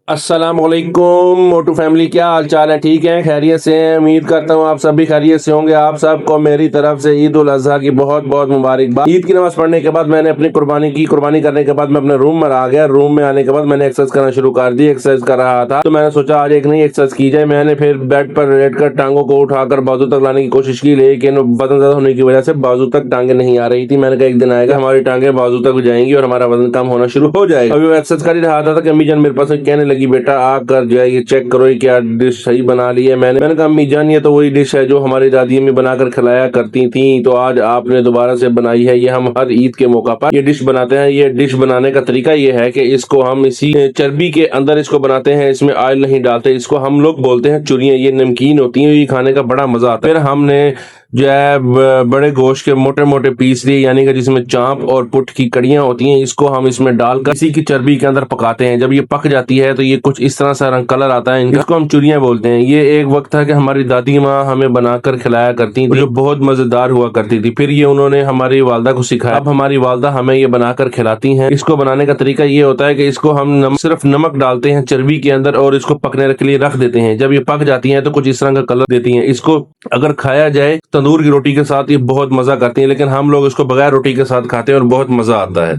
السلام علیکم motto family, کیا حال چال ہے؟ ٹھیک ہے، خیریت سے ہیں؟ امید کرتا ہوں آپ سب بھی خیریت سے ہوں گے۔ آپ سب کو میری طرف سے عید الاضحیٰ کی بہت بہت مبارکباد۔ عید کی نماز پڑھنے کے بعد میں نے اپنی قربانی کرنے کے بعد میں اپنے روم میں آ گیا۔ روم میں آنے کے بعد میں نے ایکسرسائز کرنا شروع کر دی۔ ایکسرسائز کر رہا تھا تو میں نے سوچا آج ایک نئی ایکسرسائز کی جائے۔ میں نے پھر بیڈ پر لیٹ کر ٹانگوں کو اٹھا کر بازو تک لانے کی کوشش کی، لیکن وزن زیادہ ہونے کی وجہ سے بازو تک ٹانگیں نہیں آ رہی تھی۔ میں نے کہا ایک دن آئے گا ہماری ٹانگیں بازو تک جائیں گی اور ہمارا وزن کم ہونا شروع ہو جائے گا۔ ابھی میں ایکسرسائز کر ہی رہا تھا کہ امی جان میرے پاس کہنے لگی بیٹا آ کر جو ہے یہ چیک کرو یہ کیا ڈش صحیح بنا لی ہے۔ میں نے کہا امی جان یہ تو وہی ڈش ہے جو ہماری دادی امی بنا کر کھلایا کرتی تھیں، تو آج آپ نے دوبارہ سے بنائی ہے۔ یہ ہم ہر عید کے موقع پر یہ ڈش بناتے ہیں۔ یہ ڈش بنانے کا طریقہ یہ ہے کہ اس کو ہم اسی چربی کے اندر اس کو بناتے ہیں، اس میں آئل نہیں ڈالتے۔ اس کو ہم لوگ بولتے ہیں چوریاں۔ یہ نمکین ہوتی ہیں، یہ کھانے کا بڑا مزہ آتا ہے۔ پھر ہم نے جو ہے بڑے گوشت کے موٹے موٹے پیس لیے، یعنی کہ جس میں چانپ اور پٹ کی کڑیاں ہوتی ہیں، اس کو ہم اس میں ڈال کر اسی کی چربی کے اندر پکاتے ہیں۔ جب یہ پک جاتی ہے تو یہ کچھ اس طرح سے رنگ کلر آتا ہے، اس کو ہم چوریاں بولتے ہیں۔ یہ ایک وقت تھا کہ ہماری دادی ماں ہمیں بنا کر کھلایا کرتی تھی، جو بہت مزیدار ہوا کرتی تھی۔ پھر یہ انہوں نے ہماری والدہ کو سکھایا، اب ہماری والدہ ہمیں یہ بنا کر کھلاتی ہیں۔ اس کو بنانے کا طریقہ یہ ہوتا ہے کہ اس کو ہم صرف نمک ڈالتے ہیں چربی کے اندر اور اس کو پکنے کے لیے رکھ دیتے ہیں۔ جب یہ پک جاتی ہیں تو کچھ اس طرح کا کلر دیتی ہیں۔ اس کو اگر کھایا جائے تندور کی روٹی کے ساتھ یہ بہت مزہ کرتی ہیں، لیکن ہم لوگ اس کو بغیر روٹی کے ساتھ کھاتے ہیں اور بہت مزہ آتا ہے۔